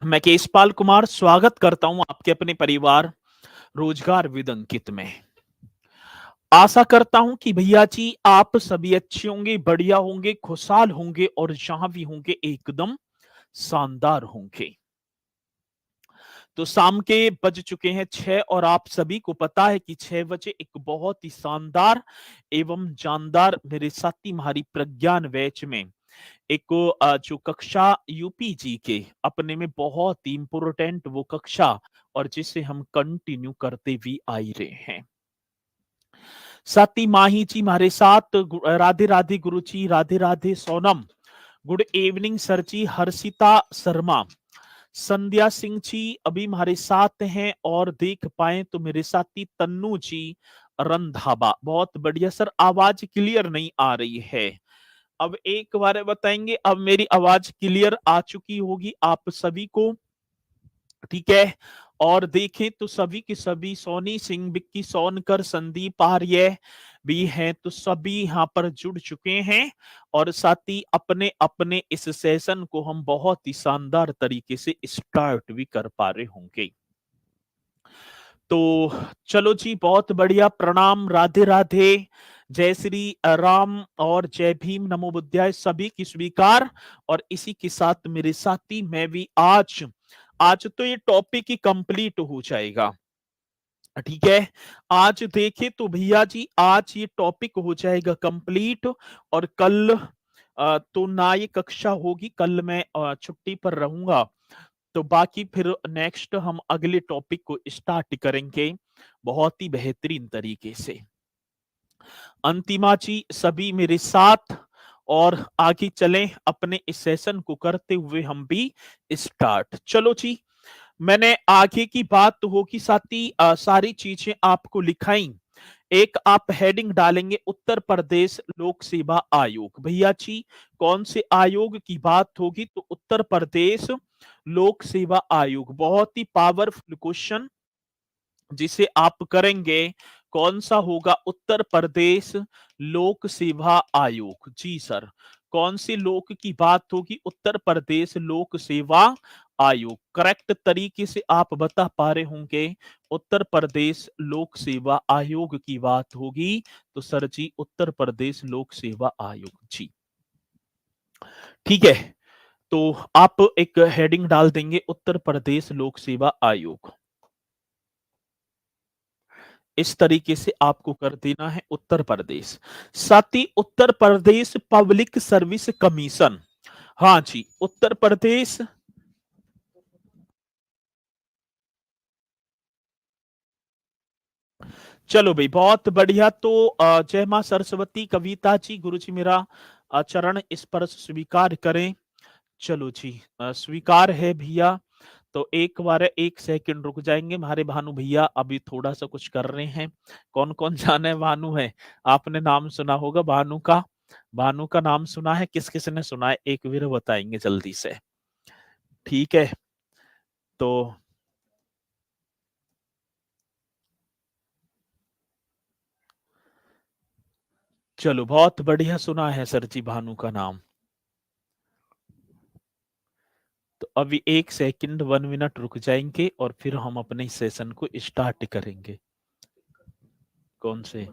मैं केशपाल कुमार स्वागत करता हूं आपके अपने परिवार रोजगार विद अंकित में। आशा करता हूं कि भैया जी आप सभी अच्छे होंगे, बढ़िया होंगे, खुशहाल होंगे और जहां भी होंगे एकदम शानदार होंगे। तो शाम के बज चुके हैं 6 और आप सभी को पता है कि 6 बजे एक बहुत ही शानदार एवं जानदार मेरे साथी हमारी प्रज्ञान बैच में एक जो कक्षा यूपीजी के अपने में बहुत ही इंपोर्टेंट वो कक्षा और जिसे हम कंटिन्यू करते भी आ ही रहे हैं। सती माही जी हमारे साथ, राधे राधे गुरु जी, Radhe Radhe Sonam, good evening sir जी, हर्षिता शर्मा, संध्या सिंह जी अभी हमारे साथ हैं और देख पाए तो मेरे साथी तन्नू जी रंधावा, बहुत बढ़िया सर। आवाज क्लियर नहीं आ रही है, अब एक बार बताएंगे। अब मेरी आवाज क्लियर आ चुकी होगी आप सभी को, ठीक है। और देखें तो सभी की सभी सोनी सिंह, विक्की सोनकर, संदीप आर्य भी हैं, तो सभी यहाँ पर जुड़ चुके हैं और साथ ही अपने अपने इस सेशन को हम बहुत ही शानदार तरीके से स्टार्ट भी कर पा रहे होंगे। तो चलो जी, बहुत बढ़िया, प्रणाम, राधे राधे, जय श्री राम और जय भीम, नमो बुद्धाय, सभी की स्वीकार। और इसी के साथ मेरे साथी मैं भी आज आज तो ये टॉपिक ही कंप्लीट हो जाएगा, ठीक है। आज देखे तो भैया जी आज ये टॉपिक हो जाएगा कंप्लीट और कल तो ना ये कक्षा होगी, कल मैं छुट्टी पर रहूंगा। तो बाकी फिर नेक्स्ट हम अगले टॉपिक को स्टार्ट करेंगे बहुत ही बेहतरीन तरीके से। अंतिमा जी सभी मेरे साथ और आगे चलें अपने इस सेशन को करते हुए हम भी स्टार्ट। चलो जी, मैंने आगे की बात तो होगी साथी, सारी चीजें आपको लिखाई। एक आप हेडिंग डालेंगे उत्तर प्रदेश लोक सेवा आयोग। भैया जी कौन से आयोग की बात होगी? तो उत्तर प्रदेश लोक सेवा आयोग। बहुत ही पावरफुल क्वेश्चन जिसे आप करेंगे, कौन सा होगा? उत्तर प्रदेश लोक सेवा आयोग। जी सर, कौन सी लोक की बात होगी? उत्तर प्रदेश लोक सेवा आयोग। करेक्ट तरीके से आप बता पा रहे होंगे, उत्तर प्रदेश लोक सेवा आयोग की बात होगी तो सर जी उत्तर प्रदेश लोक सेवा आयोग जी, ठीक है। तो आप एक हेडिंग डाल देंगे उत्तर प्रदेश लोक सेवा आयोग, इस तरीके से आपको कर देना है उत्तर प्रदेश। साथ ही Uttar Pradesh public service commission, हाँ जी उत्तर प्रदेश, चलो भाई बहुत बढ़िया। तो जय मां सरस्वती, कविता जी, गुरु जी मेरा चरण स्पर्श स्वीकार करें। चलो जी, स्वीकार है भैया। तो एक बार 1 सेकंड रुक जाएंगे, हमारे भानु भैया अभी थोड़ा सा कुछ कर रहे हैं। कौन कौन जाना है भानु है? आपने नाम सुना होगा भानु का, भानु का नाम सुना है? किस किस ने सुना है एक बार बताएंगे जल्दी से, ठीक है। तो चलो बहुत बढ़िया, सुना है सर जी भानु का नाम। तो अभी 1 सेकंड 1 मिनट रुक जाएंगे और फिर हम अपने सेशन को स्टार्ट करेंगे। कौन से?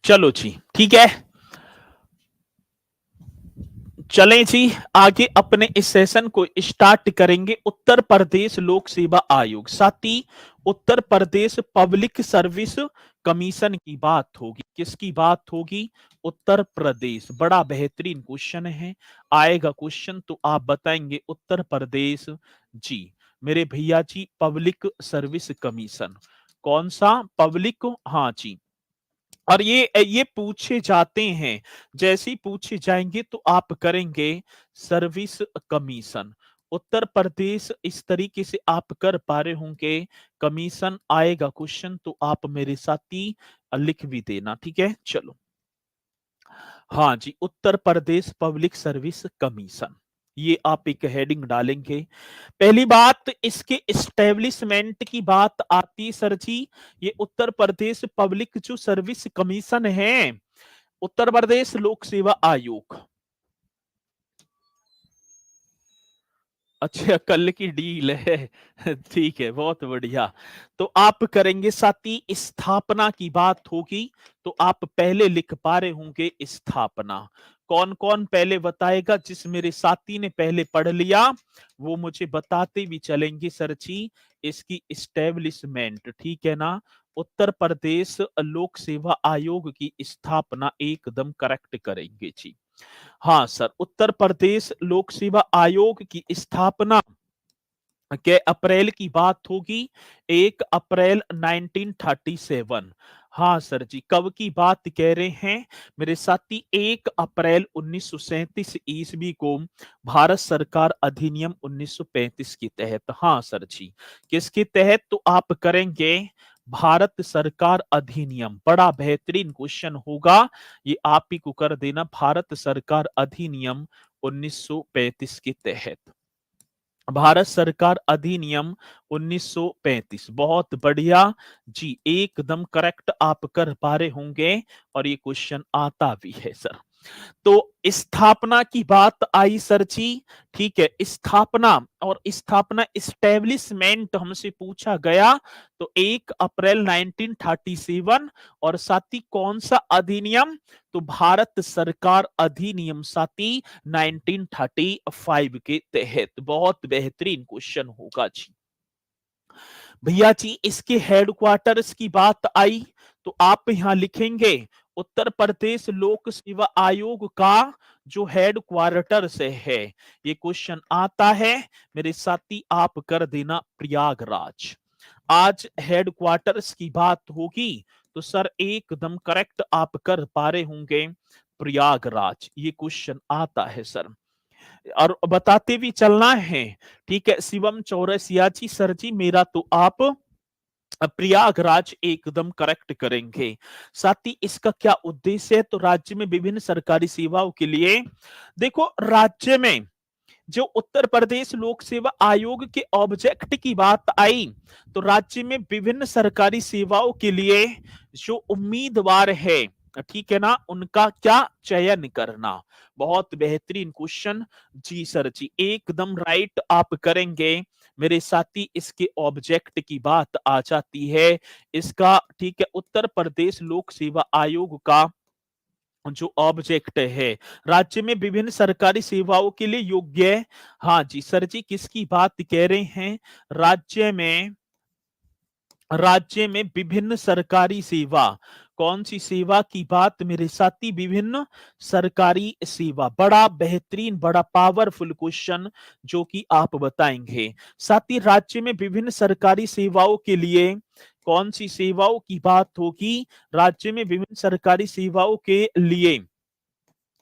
चलो जी ठीक है, चलें जी आगे अपने इस सेशन को स्टार्ट करेंगे। उत्तर प्रदेश लोक सेवा आयोग, साथ ही Uttar Pradesh public service commission की बात होगी। किसकी बात होगी? उत्तर प्रदेश। बड़ा बेहतरीन क्वेश्चन है, आएगा क्वेश्चन तो आप बताएंगे उत्तर प्रदेश जी मेरे भैया जी। पब्लिक सर्विस कमीशन कौन सा? पब्लिक, हाँ जी। और ये पूछे जाते हैं, जैसे ही पूछे जाएंगे तो आप करेंगे सर्विस कमीशन। उत्तर प्रदेश इस तरीके से आप कर पा रहे होंगे, कमीशन आएगा क्वेश्चन तो आप मेरे साथ ही लिख भी देना, ठीक है। चलो हाँ जी, Uttar Pradesh public service commission. ये आप एक हेडिंग डालेंगे। पहली बात, इसके एस्टेब्लिशमेंट की बात आती सर जी, ये उत्तर प्रदेश पब्लिक जो सर्विस कमीशन है, उत्तर प्रदेश लोक सेवा आयोग। अच्छा, कल की डील है। ठीक है, बहुत बढ़िया। तो आप करेंगे साथी, स्थापना की बात होगी तो आप पहले लिख पा रहे होंगे स्थापना। कौन कौन पहले बताएगा? जिस मेरे साथी ने पहले पढ़ लिया वो मुझे बताते भी चलेंगे सर जी। इसकी इस्टेब्लिशमेंट, ठीक है ना, उत्तर प्रदेश लोक सेवा आयोग की स्थापना एकदम करेक्ट करेंगे जी। हाँ सर, उत्तर प्रदेश लोक सेवा आयोग की स्थापना के अप्रैल की बात होगी, 1 अप्रैल 1937। हाँ सर जी, कब की बात कह रहे हैं मेरे साथी? 1 अप्रैल 1937 ईस्वी को भारत सरकार अधिनियम 1935 के तहत। हाँ सर जी, किसके तहत? तो आप करेंगे भारत सरकार अधिनियम। बड़ा बेहतरीन क्वेश्चन होगा, ये आप ही को कर देना, भारत सरकार अधिनियम 1935 के तहत। भारत सरकार अधिनियम 1935। बहुत बढ़िया जी, एकदम करेक्ट आप कर पा रहे होंगे और ये क्वेश्चन आता भी है सर। तो स्थापना की बात आई सर जी, ठीक है। स्थापना और स्थापना इस्टेब्लिशमेंट हमसे पूछा गया तो 1 अप्रैल 1937। और साथी कौन सा अधिनियम? तो भारत सरकार अधिनियम साथी 1935 के तहत। बहुत बेहतरीन क्वेश्चन होगा जी। भैया जी, इसके हेडक्वार्टर्स की बात आई तो आप यहां लिखेंगे उत्तर प्रदेश लोक सेवा आयोग का जो हेड क्वार्टर्स है, ये क्वेश्चन आता है मेरे साथी, आप कर देना प्रयागराज। आज हेड क्वार्टर्स की बात होगी तो सर एकदम करेक्ट आप कर पा रहे होंगे, प्रयागराज। ये क्वेश्चन आता है सर, और बताते भी चलना है, ठीक है। शिवम चौरसिया जी, सर जी मेरा तो आप प्रयागराज एकदम करेक्ट करेंगे। साथ ही इसका क्या उद्देश्य है? तो राज्य में विभिन्न सरकारी सेवाओं के लिए, देखो राज्य में जो उत्तर प्रदेश लोक सेवा आयोग के ऑब्जेक्ट की बात आई तो राज्य में विभिन्न सरकारी सेवाओं के लिए जो उम्मीदवार है, ठीक है ना, उनका क्या चयन करना। बहुत बेहतरीन क्वेश्चन जी सर जी, एकदम राइट आप करेंगे मेरे साथी। इसके ऑब्जेक्ट की बात आ जाती है इसका, ठीक है, उत्तर प्रदेश लोक सेवा आयोग का जो ऑब्जेक्ट है, राज्य में विभिन्न सरकारी सेवाओं के लिए योग्य। हाँ जी सर जी, किसकी बात कह रहे हैं? राज्य में विभिन्न सरकारी सेवा, कौन सी सेवा की बात मेरे साथी? विभिन्न सरकारी सेवा। बड़ा बेहतरीन, बड़ा पावरफुल क्वेश्चन जो कि आप बताएंगे। साथ ही राज्य में विभिन्न सरकारी सेवाओं के लिए कौन सी सेवाओं की बात होगी? राज्य में विभिन्न सरकारी सेवाओं के लिए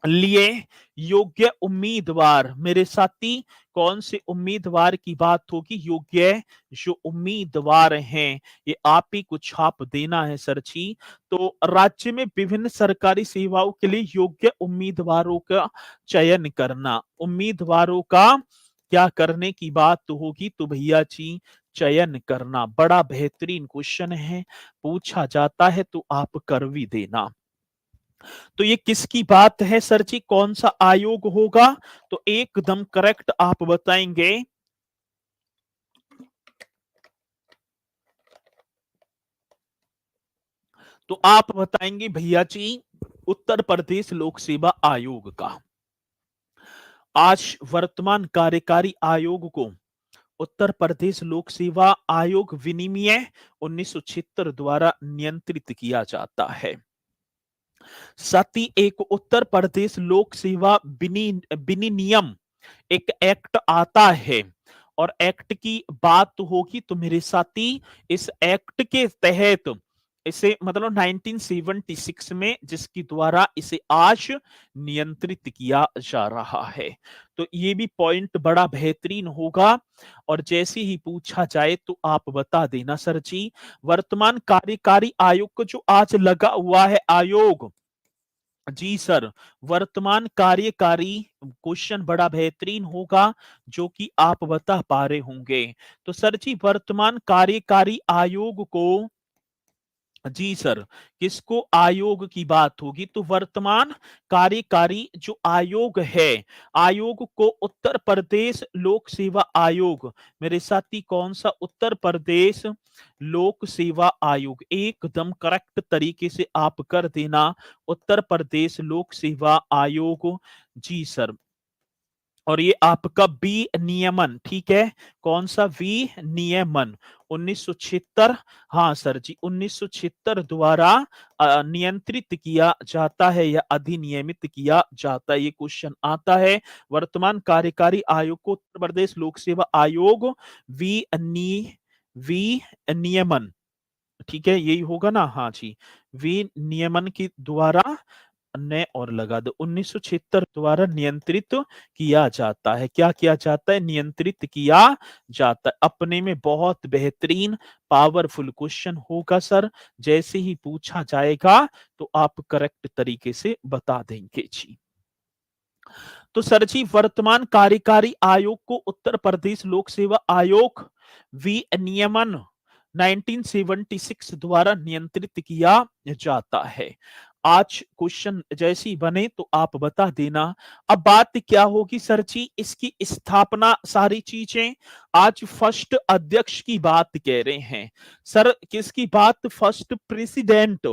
लिए योग्य उम्मीदवार मेरे साथी, कौन से उम्मीदवार की बात होगी? योग्य जो उम्मीदवार हैं, ये आप ही को छाप देना है सर जी। तो राज्य में विभिन्न सरकारी सेवाओं के लिए योग्य उम्मीदवारों का चयन करना, उम्मीदवारों का क्या करने की बात होगी? तो भैया जी चयन करना। बड़ा बेहतरीन क्वेश्चन है, पूछा जाता है तो आप कर भी देना। तो ये किसकी बात है सर जी? कौन सा आयोग होगा? तो एकदम करेक्ट आप बताएंगे, तो आप बताएंगे भैया जी उत्तर प्रदेश लोक सेवा आयोग का। आज वर्तमान कार्यकारी आयोग को उत्तर प्रदेश लोक सेवा आयोग विनिमय 1976 द्वारा नियंत्रित किया जाता है। साथ ही एक उत्तर प्रदेश लोक सेवा विनियम एक एक्ट आता है, और एक्ट की बात होगी तो मेरे साथी इस एक्ट के तहत इसे मतलब 1976 में जिसकी द्वारा इसे आज नियंत्रित किया जा रहा है। तो ये भी पॉइंट बड़ा बेहतरीन होगा, और जैसे ही पूछा जाए तो आप बता देना सर जी। वर्तमान कार्यकारी आयोग को जो आज लगा हुआ है आयोग, जी सर, वर्तमान कार्यकारी क्वेश्चन बड़ा बेहतरीन होगा जो कि आप बता पा रहे होंगे। तो सर जी वर्तमान कार्यकारी आयोग को, जी सर, किसको आयोग की बात होगी तो वर्तमान कार्यकारी जो आयोग है, आयोग को उत्तर प्रदेश लोक सेवा आयोग, मेरे साथी कौन सा, उत्तर प्रदेश लोक सेवा आयोग, एकदम करेक्ट तरीके से आप कर देना, उत्तर प्रदेश लोक सेवा आयोग। जी सर, और ये आपका बी नियमन, ठीक है, कौन सा, वी नियमन 1976, हाँ सर जी 1976 द्वारा नियंत्रित किया जाता है या अधिनियमित किया जाता है, ये क्वेश्चन आता है। वर्तमान कार्यकारी आयोग को उत्तर प्रदेश लोक सेवा आयोग वी नियमन, ठीक है यही होगा ना, हाँ जी, वी नियमन के द्वारा ने और लगा दो 1976 द्वारा नियंत्रित किया जाता है। क्या किया जाता है, नियंत्रित किया जाता है। अपने में बहुत बेहतरीन पावरफुल क्वेश्चन होगा सर, जैसे ही पूछा जाएगा तो आप करेक्ट तरीके से बता देंगे जी। तो सर जी वर्तमान कार्यकारी आयोग को उत्तर प्रदेश लोक सेवा आयोग विनियमन 1976 द्वारा नियंत्रित किया जाता है। आज क्वेश्चन जैसे ही बने तो आप बता देना। अब बात क्या होगी सर जी, इसकी स्थापना सारी चीजें, आज फर्स्ट अध्यक्ष की बात कह रहे हैं सर, किसकी बात, फर्स्ट प्रेसिडेंट,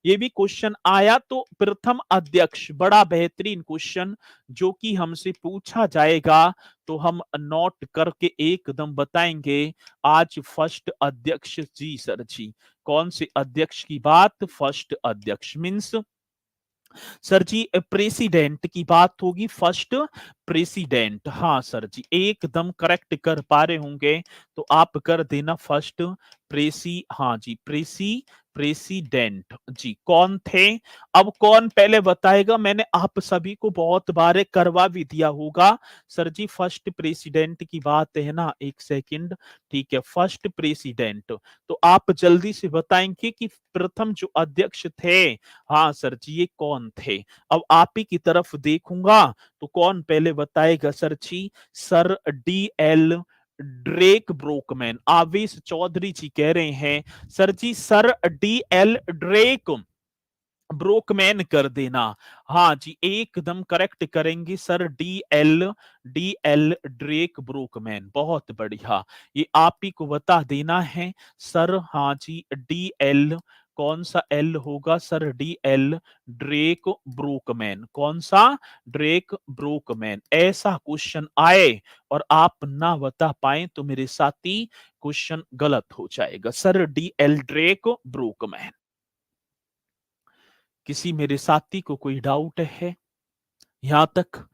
ये भी क्वेश्चन आया तो प्रथम अध्यक्ष, बड़ा बेहतरीन क्वेश्चन जो कि हमसे पूछा जाएगा तो हम नोट करके एकदम बताएंगे। आज फर्स्ट अध्यक्ष, जी सर जी, कौन से अध्यक्ष की बात, फर्स्ट अध्यक्ष मीन्स सर जी प्रेसिडेंट की बात होगी, फर्स्ट प्रेसिडेंट, हाँ सर जी एकदम करेक्ट कर पा रहे होंगे तो आप कर देना फर्स्ट हाँ जी प्रेसिडेंट जी कौन थे। अब कौन पहले बताएगा, मैंने आप सभी को बहुत बार करवा भी दिया होगा सर जी, फर्स्ट प्रेसिडेंट की बात है ना, एक सेकंड, ठीक है, फर्स्ट प्रेसिडेंट, तो आप जल्दी से बताएंगे कि प्रथम जो अध्यक्ष थे, हाँ सर जी ये कौन थे। अब आप ही की तरफ देखूंगा तो कौन पहले बताएगा सर जी, सर डी एल ड्रेक ब्रोकमैन, आवेश चौधरी जी कह रहे हैं सर जी, सर डी एल ड्रेक ब्रोकमैन कर देना, हाँ जी एकदम करेक्ट करेंगे सर, डी एल ड्रेक ब्रोकमैन, बहुत बढ़िया, ये आप ही को बता देना है सर, हाँ जी डी एल, कौन सा एल होगा सर, डी एल ड्रेक ब्रोकमैन, कौन सा, ड्रेक ब्रोकमैन, ऐसा क्वेश्चन आए और आप ना बता पाए तो मेरे साथी क्वेश्चन गलत हो जाएगा, सर डी एल ड्रेक ब्रोकमैन। किसी मेरे साथी को कोई डाउट है यहां तक,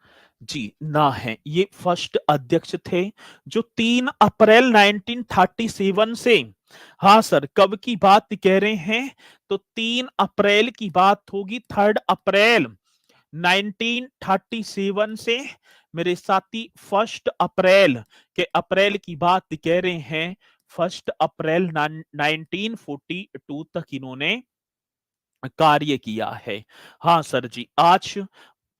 जी ना है, ये फर्स्ट अध्यक्ष थे जो 3 अप्रैल 1937 से, हाँ सर कब की बात कह रहे हैं तो 3 अप्रैल की बात होगी, 3 अप्रैल 1937 से मेरे साथी फर्स्ट अप्रैल के अप्रैल की बात कह रहे हैं, फर्स्ट अप्रैल 1942 तक इन्होंने कार्य किया है। हाँ सर जी आज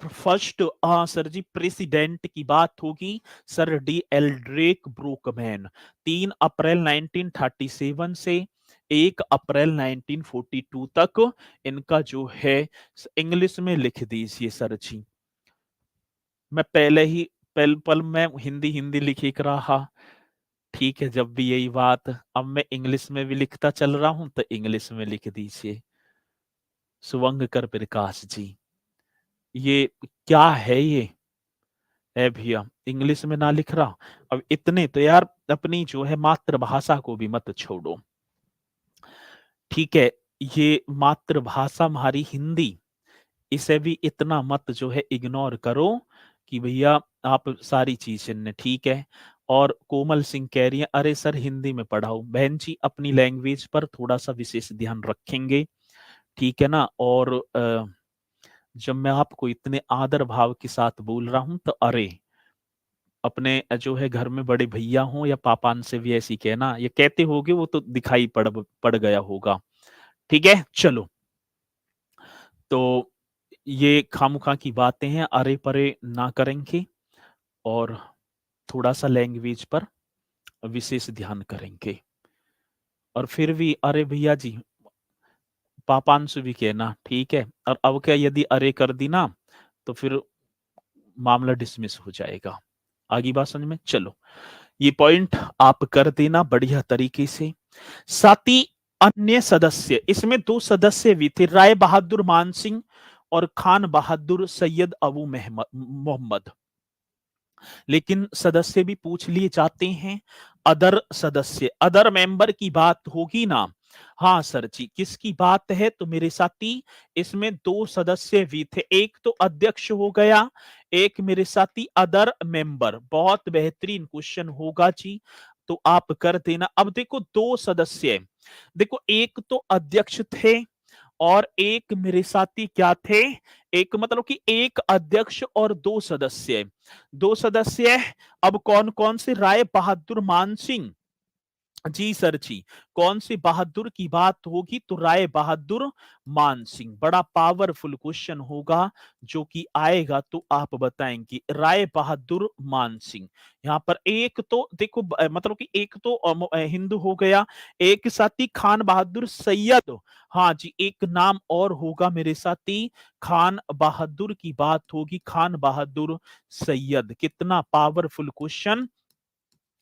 फर्स्ट, हाँ सर जी प्रेसिडेंट की बात होगी सर डी एल ड्रेक ब्रोकमैन, 3 अप्रैल 1937 से 1 अप्रैल 1942 तक इनका जो है, इंग्लिश में लिख दीजिए सर जी, मैं पहले ही पल पल में हिंदी हिंदी लिख रहा, ठीक है, जब भी यही बात, अब मैं इंग्लिश में भी लिखता चल रहा हूं तो इंग्लिश में लिख दीजिए, शुभंकर प्रकाश जी, ये क्या है ये, है भैया इंग्लिश में ना लिख रहा, अब इतने तो यार अपनी जो है मातृभाषा को भी मत छोड़ो, ठीक है, ये मातृभाषा हमारी हिंदी, इसे भी इतना मत जो है इग्नोर करो कि भैया आप सारी चीजें ने, ठीक है। और कोमल सिंह कह रही है अरे सर हिंदी में पढ़ाओ, बहन जी अपनी लैंग्वेज पर थोड़ा सा विशेष ध्यान रखेंगे, ठीक है ना, और जब मैं आपको इतने आदर भाव के साथ बोल रहा हूं तो अरे अपने जो है घर में बड़े भैया हों या पापान से भी ऐसी कहना, ये कहते होगे वो तो दिखाई पड़ गया होगा, ठीक है चलो। तो ये खामखा की बातें हैं, अरे परे ना करेंगे और थोड़ा सा लैंग्वेज पर विशेष ध्यान करेंगे। और फिर भी अरे भैया जी पापांशु भी कहना ठीक है। और अब क्या यदि अरे कर दी ना तो फिर मामला डिसमिस हो जाएगा। आगे बात समझ में? चलो ये पॉइंट आप कर देना बढ़िया तरीके से। साथ ही अन्य सदस्य, इसमें दो सदस्य भी थे, राय बहादुर मान सिंह और खान बहादुर सैयद अबू मोहम्मद। लेकिन सदस्य भी पूछ लिए जाते हैं। अदर सदस्य, अदर मेंबर की बात होगी ना? हाँ सर जी, किसकी बात है? तो मेरे साथी इसमें दो सदस्य भी थे, एक तो अध्यक्ष हो गया, एक मेरे साथी अदर मेंबर। बहुत बेहतरीन क्वेश्चन होगा जी, तो आप कर देना। अब देखो दो सदस्य, देखो एक तो अध्यक्ष थे और एक मेरे साथी क्या थे, एक मतलब कि एक अध्यक्ष और दो सदस्य। दो सदस्य अब कौन कौन से? राय बहादुर मान सिंह जी सर जी। कौन सी बहादुर की बात होगी? तो राय बहादुर मान सिंह। बड़ा पावरफुल क्वेश्चन होगा जो कि आएगा तो आप बताएंगे। राय बहादुर मान सिंह, यहाँ पर एक तो देखो मतलब कि एक तो हिंदू हो गया, एक साथी खान बहादुर सैयद। हाँ जी, एक नाम और होगा मेरे साथी, खान बहादुर की बात होगी, खान बहादुर सैयद। कितना पावरफुल क्वेश्चन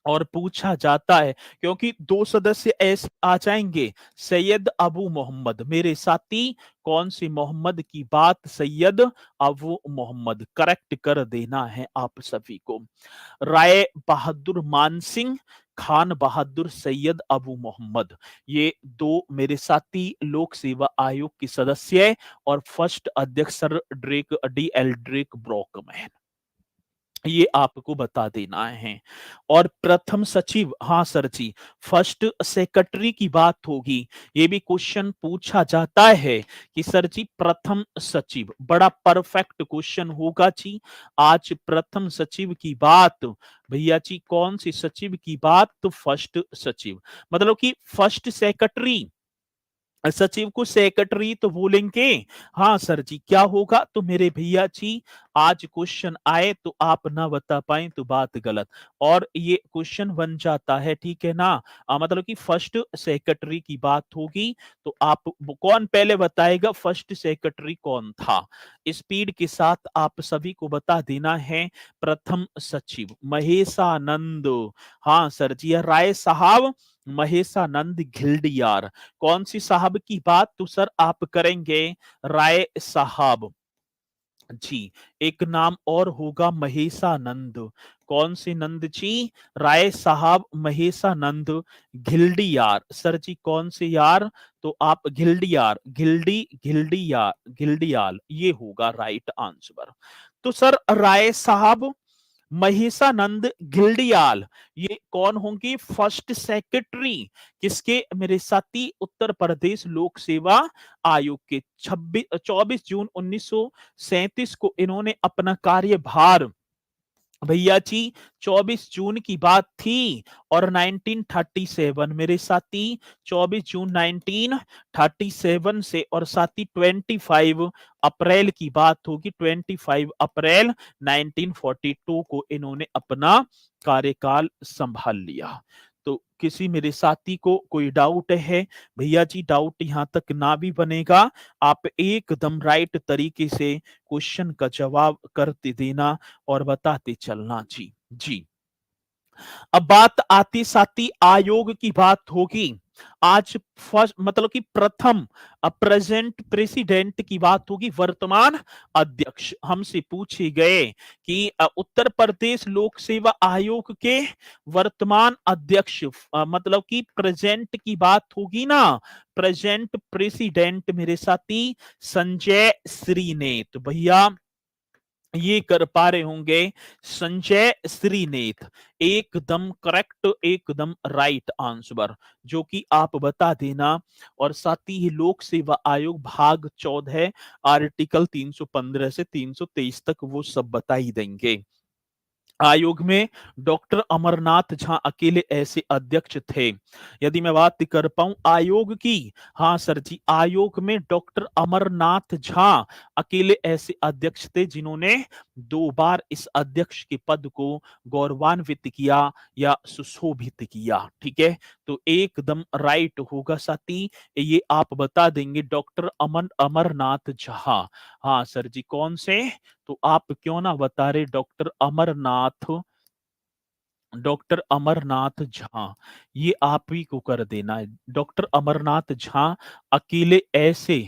और पूछा जाता है, क्योंकि दो सदस्य ऐसे आ जाएंगे, सैयद अबू मोहम्मद। मेरे साथी कौन सी मोहम्मद की बात? सैयद अबू मोहम्मद। करेक्ट कर देना है आप सभी को। राय बहादुर मान सिंह, खान बहादुर सैयद अबू मोहम्मद, ये दो मेरे साथी लोक सेवा आयोग के सदस्य है। और फर्स्ट अध्यक्ष sir Drake DL Drake Brockman, ये आपको बता देना है। और प्रथम सचिव, हाँ सर जी, फर्स्ट सेक्रेटरी की बात होगी। ये भी क्वेश्चन पूछा जाता है कि सर जी प्रथम सचिव, बड़ा परफेक्ट क्वेश्चन होगा जी। आज प्रथम सचिव की बात, भैया जी कौन सी सचिव की बात? तो फर्स्ट सचिव, मतलब कि फर्स्ट सेक्रेटरी, सचिव को सेक्रेटरी तो बोलेंगे। हाँ सर जी, क्या होगा? तो मेरे भैया जी आज क्वेश्चन आए तो आप ना बता पाए तो बात गलत, और ये क्वेश्चन बन जाता है, ठीक है ना? मतलब कि फर्स्ट सेक्रेटरी की बात होगी तो आप कौन पहले बताएगा फर्स्ट सेक्रेटरी कौन था? स्पीड के साथ आप सभी को बता देना है। प्रथम सचिव महेशानंद, हाँ सर जी, राय साहब महेशानंद घिल्डियार। कौन सी साहब की बात? तो सर आप करेंगे राय साहब जी। एक नाम और होगा महेशानंद। कौन से नंद जी? राय साहब महेशानंद घिल्डियार। सर जी कौन से यार? तो आप घिल्डियार, घिल्डियार, घिल्डियाल, ये होगा राइट आंसर। तो सर राय साहब महिषानंद घिल्डियाल, ये कौन होंगे? फर्स्ट सेक्रेटरी किसके मेरे साथी? उत्तर प्रदेश लोक सेवा आयोग के। 24 जून 1937 को इन्होंने अपना कार्यभार, भैया जी 24 जून की बात थी, और 1937 मेरे साथी 24 जून 1937 से, और साथी 25 अप्रैल की बात होगी, 25 अप्रैल 1942 को इन्होंने अपना कार्यकाल संभाल लिया। तो किसी मेरे साथी को कोई डाउट है? भैया जी डाउट यहां तक ना भी बनेगा, आप एकदम राइट तरीके से क्वेश्चन का जवाब करते देना और बताते चलना जी। जी, अब बात आती साथी आयोग की बात होगी। आज फर्स्ट मतलब कि प्रथम प्रेजेंट प्रेसिडेंट की बात होगी, वर्तमान अध्यक्ष। हमसे पूछे गए कि उत्तर प्रदेश लोक सेवा आयोग के वर्तमान अध्यक्ष, मतलब कि प्रेजेंट की बात होगी ना, प्रेजेंट प्रेसिडेंट मेरे साथी संजय श्रीनेत। भैया ये कर पा रहे होंगे, संजय श्रीनेत। एकदम करेक्ट, एकदम राइट आंसर, जो कि आप बता देना। और साथ ही लोक सेवा आयोग भाग 14 आर्टिकल 315 से 323 तक वो सब बता ही देंगे। आयोग में डॉक्टर अमरनाथ झा अकेले ऐसे अध्यक्ष थे। यदि मैं बात कर पाऊं आयोग की, हाँ सर जी, आयोग में डॉक्टर अमरनाथ झा अकेले ऐसे अध्यक्ष थे जिन्होंने 2 बार इस अध्यक्ष के पद को गौरवान्वित किया या सुशोभित किया। ठीक है, तो एकदम राइट होगा साथी, ये आप बता देंगे डॉक्टर अमरनाथ झा। हाँ सर जी, कौन से? तो आप क्यों ना बता रहे डॉक्टर अमरनाथ झा, ये आप ही को कर देना है। डॉक्टर अमरनाथ झा अकेले ऐसे,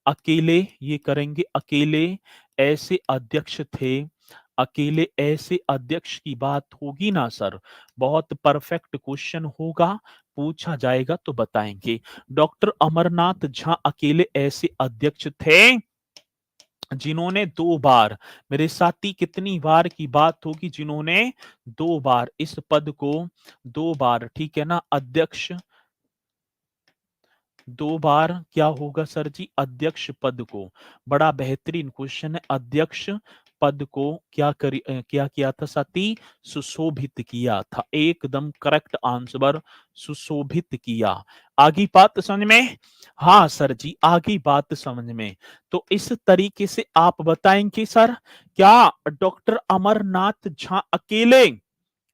अकेले ये करेंगे, अकेले ऐसे अध्यक्ष थे। अकेले ऐसे अध्यक्ष की बात होगी ना सर, बहुत परफेक्ट क्वेश्चन होगा, पूछा जाएगा तो बताएंगे। डॉक्टर अमरनाथ झा अकेले ऐसे अध्यक्ष थे जिन्होंने 2 बार, मेरे साथी कितनी बार की बात होगी, जिन्होंने 2 बार इस पद को, 2 बार, ठीक है ना, अध्यक्ष, 2 बार क्या होगा सर जी, अध्यक्ष पद को, बड़ा बेहतरीन क्वेश्चन है, अध्यक्ष पद को क्या किया था साथी, सुशोभित किया था। एकदम करेक्ट आंसर, सुशोभित किया। आगे बात समझ में? हाँ सर जी, आगे बात समझ में। तो इस तरीके से आप बताएंगे सर, क्या डॉक्टर अमरनाथ झा अकेले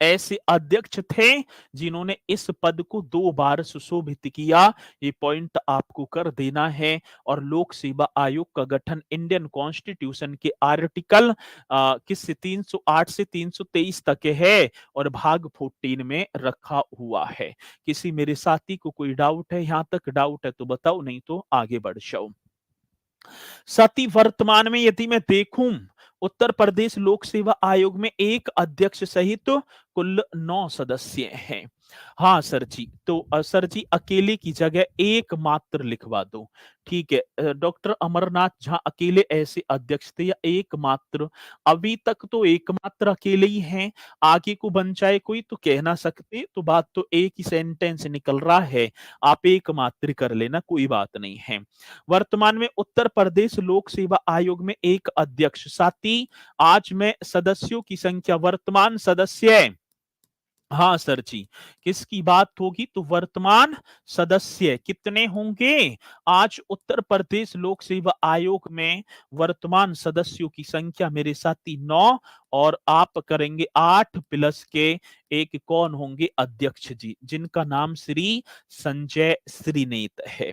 ऐसे अध्यक्ष थे जिन्होंने इस पद को 2 बार सुशोभित किया? ये पॉइंट आपको कर देना है। और लोक सेवा आयोग का गठन इंडियन कॉन्स्टिट्यूशन के आर्टिकल किस 308 से 323 तक है और भाग 14 में रखा हुआ है। किसी मेरे साथी को कोई डाउट है? यहां तक डाउट है तो बताओ, नहीं तो आगे बढ़ जाओ। साथी वर्तमान में यदि मैं देखूं, उत्तर प्रदेश लोक सेवा आयोग में एक अध्यक्ष सहित कुल 9 सदस्य हैं। हाँ सर जी, तो सर जी अकेले की जगह एकमात्र लिखवा दो। ठीक है, डॉक्टर अमरनाथ झा अकेले ऐसे अध्यक्ष थे या एकमात्र? अभी तक तो एकमात्र अकेले ही हैं, आगे को बन जाए कोई तो कह ना सकते, तो बात तो एक ही सेंटेंस निकल रहा है, आप एकमात्र कर लेना, कोई बात नहीं है। वर्तमान में उत्तर प्रदेश लोक सेवा आयोग में एक अध्यक्ष। साथी आज मैं सदस्यों की संख्या, वर्तमान सदस्य, हाँ सर जी, किसकी बात होगी, तो वर्तमान सदस्य कितने होंगे आज उत्तर प्रदेश लोक सेवा आयोग में? वर्तमान सदस्यों की संख्या मेरे साथी 9, और आप करेंगे 8 प्लस के एक, कौन होंगे? अध्यक्ष जी, जिनका नाम श्री संजय श्रीनेत है।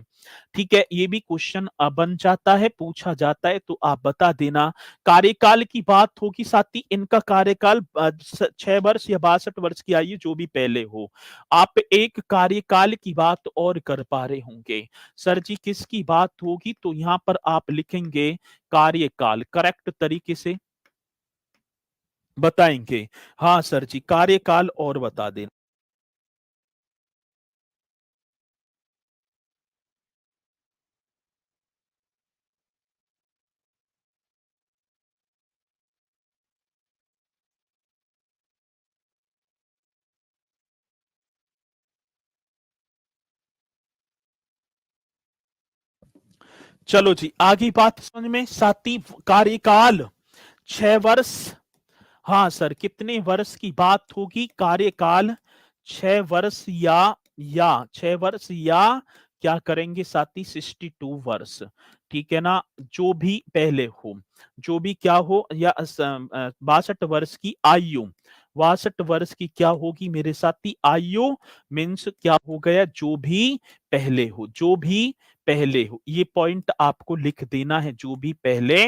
ठीक है, ये भी क्वेश्चन बन जाता है, पूछा जाता है, तो आप बता देना। कार्यकाल की बात होगी साथी, इनका कार्यकाल 6 वर्ष या 62 वर्ष की आयु, जो भी पहले हो। आप एक कार्यकाल की बात और कर पा रहे होंगे, सर जी किसकी बात होगी, तो यहां पर आप लिखेंगे कार्यकाल, करेक्ट तरीके से बताएंगे। हाँ सर जी, कार्यकाल और बता देना। चलो जी, आगे बात समझ में साथी, कार्यकाल 6 वर्ष, हाँ सर, कितने वर्ष की बात होगी? कार्यकाल 6 वर्ष या 6 वर्ष या क्या करेंगे साथी, 62 वर्ष। ठीक है ना, जो भी पहले हो, जो भी क्या हो, या 62 वर्ष की आयु, 62 वर्ष की क्या होगी मेरे साथी, आयु, मीन्स क्या हो गया, जो भी पहले हो, जो भी पहले हो, ये पॉइंट आपको लिख देना है, जो भी पहले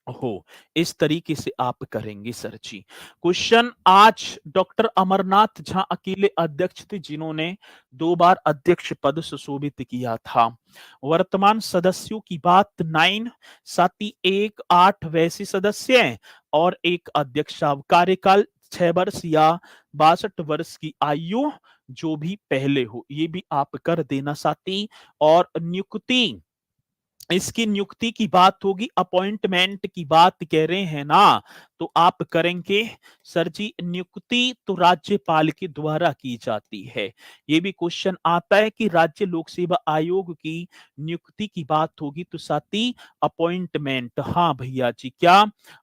हो। इस तरीके से आप करेंगे सर जी। क्वेश्चन, आज डॉक्टर अमरनाथ झा अकेले अध्यक्ष थे जिन्होंने 2 बार अध्यक्ष पद सुशोभित किया था। वर्तमान सदस्यों की बात 9, साथ ही 1 8 वैसे सदस्य हैं और एक अध्यक्ष साहब। कार्यकाल 6 वर्ष या 62 वर्ष की आयु, जो भी पहले हो, ये भी आप कर देना साथी। और नियुक्ति इसकी नियुक्ति की बात होगी, अपॉइंटमेंट की बात कह रहे हैं ना, तो आप करेंगे सर जी नियुक्ति तो राज्यपाल के द्वारा की जाती है। ये भी क्वेश्चन आता है कि राज्य लोक सेवा आयोग की नियुक्ति की बात होगी तो साथी अपॉइंटमेंट। हाँ भैया जी, क्या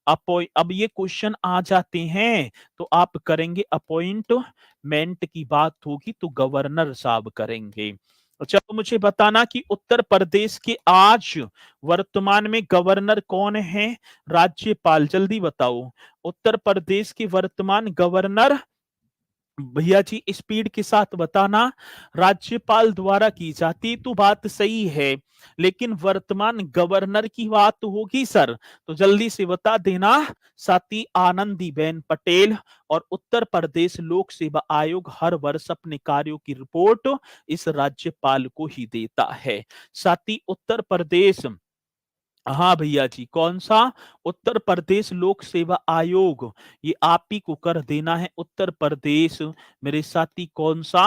अब ये क्वेश्चन आ जाते हैं तो आप करेंगे अपॉइंटमेंट की बात होगी तो गवर्नर साहब करेंगे। चलो मुझे बताना कि उत्तर प्रदेश के आज वर्तमान में गवर्नर कौन है? राज्यपाल, जल्दी बताओ। उत्तर प्रदेश के वर्तमान गवर्नर, भैया जी स्पीड के साथ बताना, राज्यपाल द्वारा की जाती तो बात सही है, लेकिन वर्तमान गवर्नर की बात तो होगी सर, तो जल्दी से बता देना। साथी आनंदीबेन पटेल। और उत्तर प्रदेश लोक सेवा आयोग हर वर्ष अपने कार्यों की रिपोर्ट इस राज्यपाल को ही देता है। साथी उत्तर प्रदेश, हाँ भैया जी, कौन सा? उत्तर प्रदेश लोक सेवा आयोग, ये आप ही को कर देना है उत्तर प्रदेश मेरे साथी कौन सा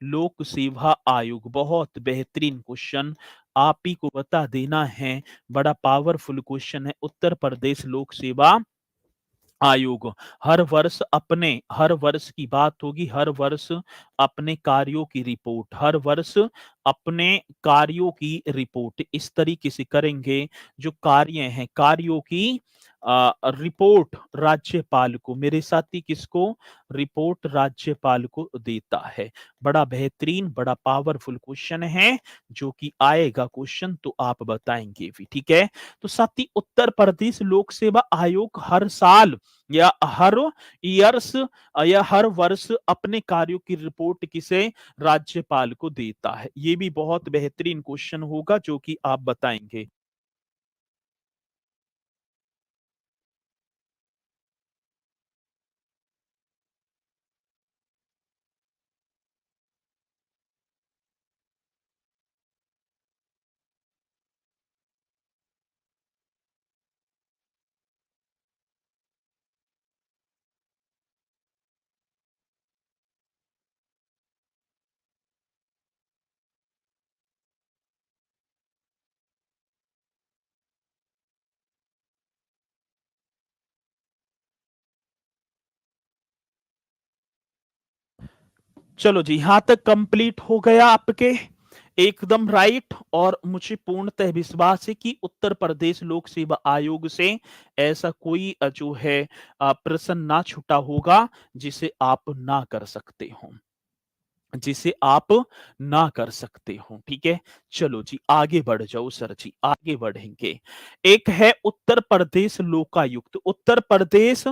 लोक सेवा आयोग। बहुत बेहतरीन क्वेश्चन, आप ही को बता देना है, बड़ा पावरफुल क्वेश्चन है। उत्तर प्रदेश लोक सेवा आयोग हर वर्ष की बात होगी, हर वर्ष अपने कार्यों की रिपोर्ट, हर वर्ष अपने कार्यों की रिपोर्ट इस तरीके से करेंगे। जो कार्य हैं कार्यों की रिपोर्ट राज्यपाल को, मेरे साथी किसको? रिपोर्ट राज्यपाल को देता है। बड़ा बेहतरीन बड़ा पावरफुल क्वेश्चन है जो कि आएगा क्वेश्चन तो आप बताएंगे भी, ठीक है। तो साथी उत्तर प्रदेश लोक सेवा आयोग हर साल या हर ईयर्स या हर वर्ष अपने कार्यों की रिपोर्ट किसे? राज्यपाल को देता है। ये भी बहुत बेहतरीन क्वेश्चन होगा जो कि आप बताएंगे। चलो जी, यहां तक कंप्लीट हो गया आपके, एकदम राइट। और मुझे पूर्णतः विश्वास है कि उत्तर प्रदेश लोक सेवा आयोग से ऐसा कोई जो है प्रश्न ना छूटा होगा जिसे आप ना कर सकते हो, जिसे आप ना कर सकते हो, ठीक है। चलो जी आगे बढ़ जाओ सर जी, आगे बढ़ेंगे। एक है उत्तर प्रदेश लोकायुक्त। उत्तर प्रदेश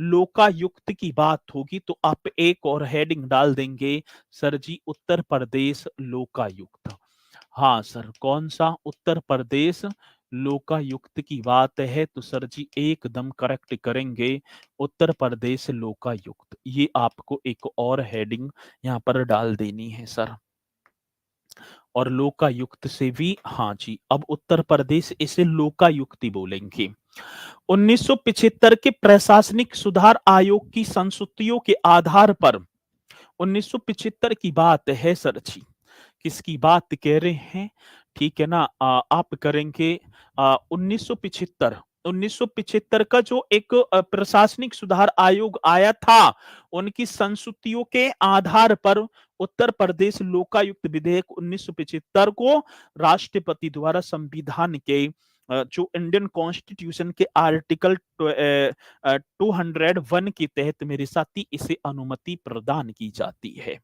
लोकायुक्त की बात होगी तो आप एक और हेडिंग डाल देंगे सर जी, उत्तर प्रदेश लोकायुक्त। हाँ सर, कौन सा? उत्तर प्रदेश लोकायुक्त की बात है तो सर जी एकदम करेक्ट करेंगे, उत्तर प्रदेश लोकायुक्त। ये आपको एक और हेडिंग यहाँ पर डाल देनी है सर। और लोकायुक्त से भी, हाँ जी, अब उत्तर प्रदेश इसे लोकायुक्ति बोलेंगे। 1975 के प्रशासनिक सुधार आयोग की संस्तुतियों के आधार पर, 1975 की बात है सर जी, किसकी बात कह रहे हैं? ठीक है ना, आप करेंगे 1975। 1975 का जो एक प्रशासनिक सुधार आयोग आया था, उनकी संस्तुतियों के आधार पर उत्तर प्रदेश लोकायुक्त विधेयक 1975 को राष्ट्रपति द्वारा संविधान के जो इंडियन कॉन्स्टिट्यूशन के आर्टिकल 201 के तहत मेरे साथी इसे अनुमति प्रदान की जाती है।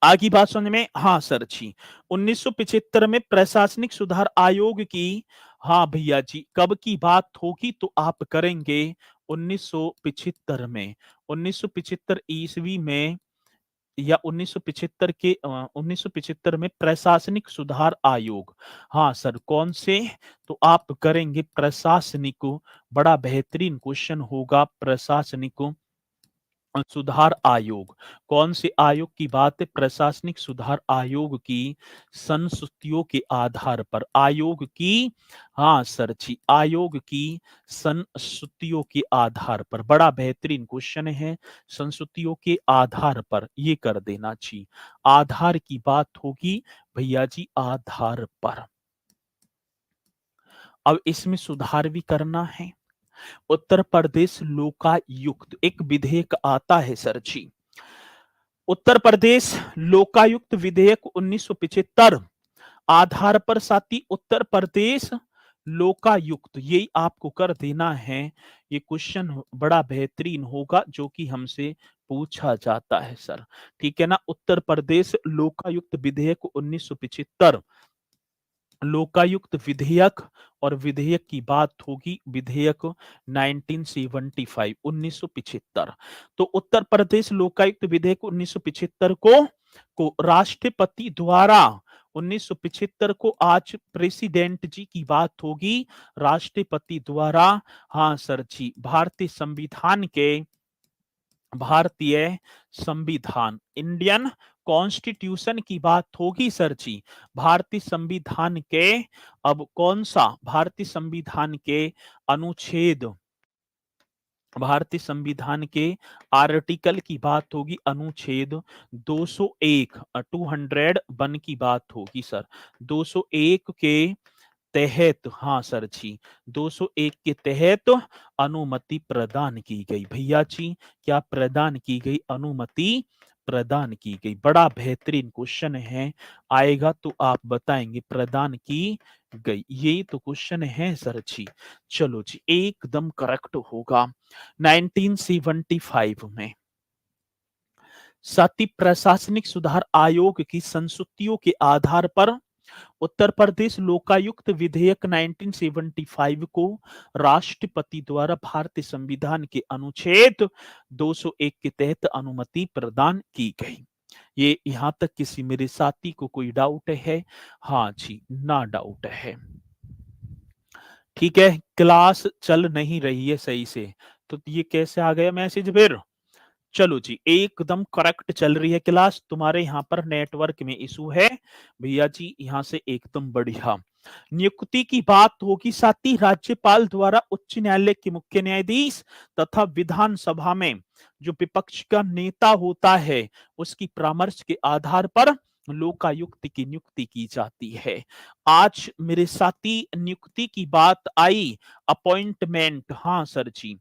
आगे बात समझ में? हाँ सर जी, 1975 में प्रशासनिक सुधार आयोग की, हाँ भैया जी, कब की बात होगी तो आप करेंगे 1975 में, 1975 ईस्वी में, या 1975 के 1975 में प्रशासनिक सुधार आयोग। हाँ सर, कौन से? तो आप करेंगे प्रशासनिक। बड़ा बेहतरीन क्वेश्चन होगा, प्रशासनिक सुधार आयोग। कौन से आयोग की बात है? प्रशासनिक सुधार आयोग की संस्तुतियों के आधार पर, आयोग की, हाँ सर जी, आयोग की संस्तुतियों के आधार पर। बड़ा बेहतरीन क्वेश्चन है, संस्तुतियों के आधार पर, ये कर देना चाहिए। आधार की बात होगी भैया जी, आधार पर। अब इसमें सुधार भी करना है। उत्तर प्रदेश लोकायुक्त एक विधेयक आता है सर जी, उत्तर प्रदेश लोकायुक्त विधेयक 1975 आधार पर साथी उत्तर प्रदेश लोकायुक्त, यही आपको कर देना है। ये क्वेश्चन बड़ा बेहतरीन होगा जो कि हमसे पूछा जाता है सर, ठीक है ना। उत्तर प्रदेश लोकायुक्त विधेयक 1975, लोकायुक्त विधेयक, और विधेयक की बात होगी विधेयक 1975 1975। तो उत्तर प्रदेश लोकायुक्त विधेयक 1975 को राष्ट्रपति द्वारा 1975 को आज प्रेसिडेंट जी की बात होगी, राष्ट्रपति द्वारा, हाँ सर जी, भारतीय संविधान इंडियन कॉन्स्टिट्यूशन की बात होगी सर जी, भारतीय संविधान के, अब कौन सा, भारतीय संविधान के अनुच्छेद, भारतीय संविधान के आर्टिकल की बात होगी, अनुच्छेद 201 201 की बात होगी सर, 201 के तहत, हाँ सर जी, 201 के तहत अनुमति प्रदान की गई। भैया जी क्या प्रदान की गई, अनुमति प्रदान की गई। बड़ा बेहतरीन क्वेश्चन है, आएगा तो आप बताएंगे प्रदान की गई, यही तो क्वेश्चन है सर जी। चलो जी एकदम करेक्ट होगा। 1975 में सती प्रशासनिक सुधार आयोग की संस्तुतियों के आधार पर उत्तर प्रदेश लोकायुक्त विधेयक 1975 को राष्ट्रपति द्वारा भारतीय संविधान के अनुच्छेद 201 के तहत अनुमति प्रदान की गई। ये यहां तक किसी मेरे साथी को कोई डाउट है? हाँ जी, ना डाउट है। ठीक है, क्लास चल नहीं रही है सही से, तो ये कैसे आ गया मैसेज फिर? चलो जी एकदम करेक्ट चल रही है क्लास, तुम्हारे यहाँ पर नेटवर्क में इशू है भैया जी, यहाँ से एकदम बढ़िया। नियुक्ति की बात होगी साथी, राज्यपाल द्वारा उच्च न्यायालय के मुख्य न्यायाधीश तथा विधानसभा में जो विपक्ष का नेता होता है उसकी परामर्श के आधार पर लोकायुक्त की नियुक्ति की जाती है। आज मेरे साथी नियुक्ति की बात आई, अपॉइंटमेंट, हाँ सर जी,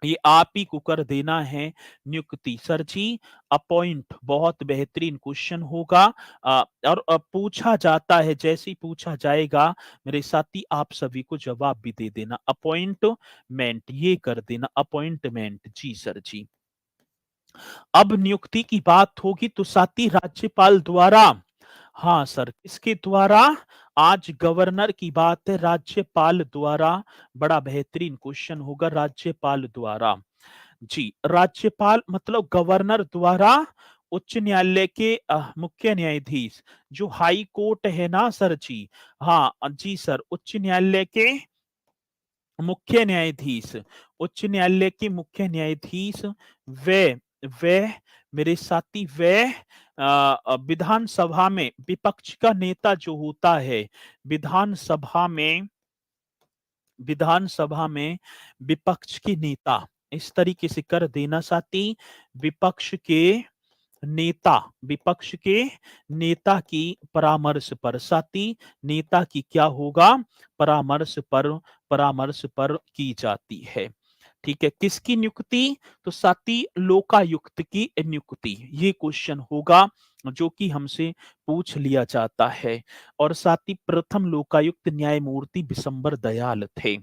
ये आप ही को कर देना है नियुक्ति सर जी, अपॉइंट, बहुत बेहतरीन क्वेश्चन होगा। और पूछा जाता है, जैसे ही पूछा जाएगा मेरे साथी आप सभी को जवाब भी दे देना, अपॉइंटमेंट ये कर देना, अपॉइंटमेंट जी सर जी। अब नियुक्ति की बात होगी तो साथी राज्यपाल द्वारा, हाँ सर, किसके द्वारा, आज गवर्नर की बात है, राज्यपाल द्वारा, बड़ा बेहतरीन क्वेश्चन होगा, राज्यपाल द्वारा जी, राज्यपाल मतलब गवर्नर द्वारा उच्च न्यायालय के मुख्य न्यायाधीश, जो हाई कोर्ट है ना सर जी, हाँ जी सर, उच्च न्यायालय के मुख्य न्यायाधीश, उच्च न्यायालय के मुख्य न्यायाधीश, वे वे मेरे साथी वे विधानसभा में विपक्ष का नेता जो होता है, विधानसभा में विपक्ष के नेता, इस तरीके से कर देना साथी, विपक्ष के नेता, विपक्ष के नेता की परामर्श पर साथी, नेता की क्या होगा, परामर्श पर की जाती है। ठीक है, किसकी नियुक्ति, तो साथी लोकायुक्त की नियुक्ति, ये क्वेश्चन होगा जो कि हमसे पूछ लिया जाता है। और साथी प्रथम लोकायुक्त न्यायमूर्ति बिशंबर दयाल थे।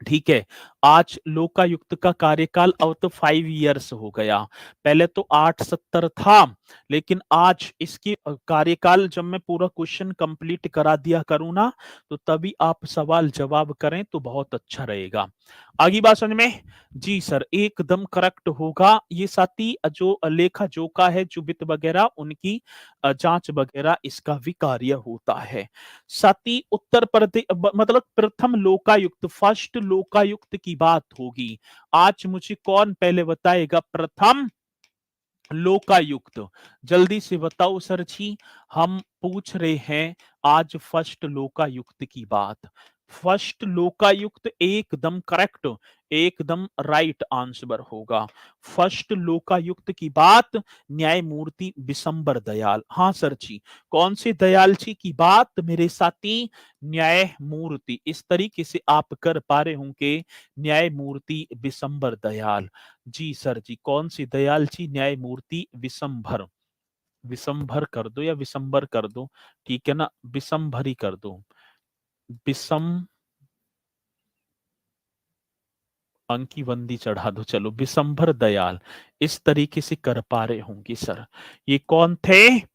ठीक है, आज लोकायुक्त का कार्यकाल अब तो 5 इयर्स हो गया, पहले तो 8-70 था, लेकिन आज इसकी कार्यकाल जब मैं पूरा क्वेश्चन कंप्लीट करा दिया करूं ना, तो तभी आप सवाल जवाब करें तो बहुत अच्छा रहेगा। आगे बात समझ में? जी सर एकदम करेक्ट होगा। ये साथी जो लेखा जोखा है, जो वित्त वगैरह, उनकी जांच वगैरह इसका भी कार्य होता है। साथी उत्तर प्रदेश मतलब प्रथम लोकायुक्त, फर्स्ट लोकायुक्त की बात होगी, आज मुझे कौन पहले बताएगा प्रथम लोकायुक्त, जल्दी से बताओ सर जी, हम पूछ रहे हैं आज फर्स्ट लोकायुक्त की बात, फर्स्ट लोकायुक्त एकदम करेक्ट, एकदम राइट आंसर होगा। फर्स्ट लोकायुक्त की बात न्यायमूर्ति बिशंबर दयाल। हाँ सर जी, कौन से दयाल जी की बात मेरे साथी? न्यायमूर्ति। इस तरीके से आप कर पा रहे होंगे, न्यायमूर्ति बिशंबर दयाल। जी सर जी, कौन सी दयाल जी? न्यायमूर्ति विशंभर। विशंभर कर दो या विशंबर कर दो, ठीक है ना, विशंभर ही कर दो। विषम अंक की बंदी चढ़ा दो, चलो विशंभर दयाल। इस तरीके से कर पा रहे होंगे सर। ये कौन थे?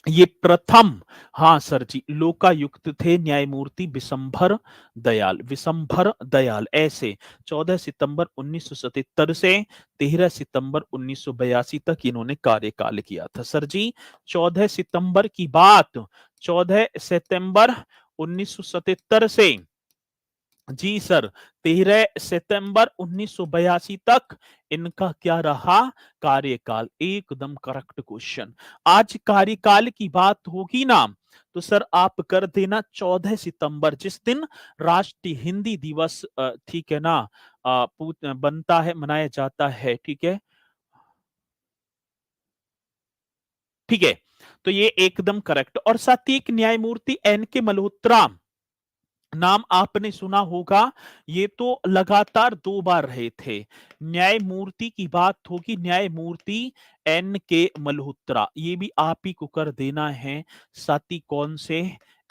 ये प्रथम, हाँ सर जी, लोकायुक्त थे न्यायमूर्ति विशंभर दयाल। विशंभर दयाल ऐसे 14 सितंबर 1977 से 13 सितंबर 1982 तक इन्होंने कार्यकाल किया था सर जी। 14 सितंबर की बात, 14 सितंबर 1977 से जी सर 13 सितंबर 1982 तक इनका क्या रहा? कार्यकाल। एकदम करेक्ट क्वेश्चन। आज कार्यकाल की बात होगी ना, तो सर आप कर देना 14 सितंबर, जिस दिन राष्ट्रीय हिंदी दिवस ठीक है ना, बनता है, मनाया जाता है, ठीक है, ठीक है। तो ये एकदम करेक्ट। और साथ ही एक न्यायमूर्ति एन के मल्होत्रा, नाम आपने सुना होगा, ये तो लगातार 2 बार रहे थे। न्यायमूर्ति की बात होगी, न्यायमूर्ति एन के मल्होत्रा, ये भी आप ही को कर देना है साथी। कौन से?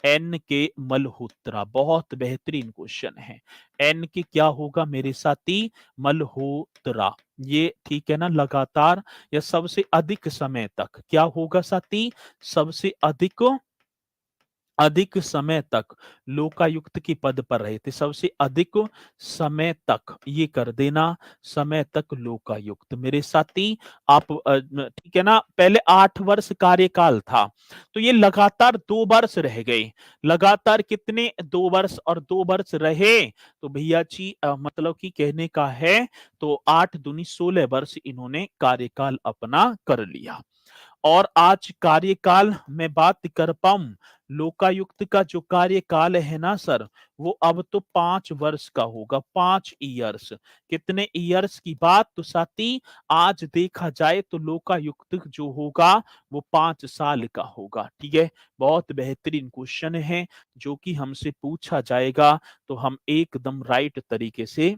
एन के मल्होत्रा। बहुत बेहतरीन क्वेश्चन है। एन के क्या होगा मेरे साथी? मल्होत्रा। ये ठीक है ना, लगातार या सबसे अधिक समय तक क्या होगा साथी? सबसे अधिक अधिक समय तक लोकायुक्त के पद पर रहे थे, सबसे अधिक समय तक, ये कर देना, समय तक लोकायुक्त मेरे साथी। आप ठीक है ना, पहले 8 वर्ष कार्यकाल था, तो ये लगातार 2 वर्ष रह गए। लगातार कितने? 2 वर्ष, और 2 वर्ष रहे तो भैया जी मतलब कि कहने का है, तो 8 दूनी 16 वर्ष इन्होंने कार्यकाल अपना कर लिया। और आज कार्यकाल में बात कर पाऊं, लोकायुक्त का जो कार्यकाल है ना सर, वो अब तो 5 वर्ष का होगा, 5 ईयर्स। कितने ईयर्स की बात? तो साथी आज देखा जाए तो लोकायुक्त जो होगा वो 5 साल का होगा, ठीक है। बहुत बेहतरीन क्वेश्चन है जो कि हमसे पूछा जाएगा, तो हम एकदम राइट तरीके से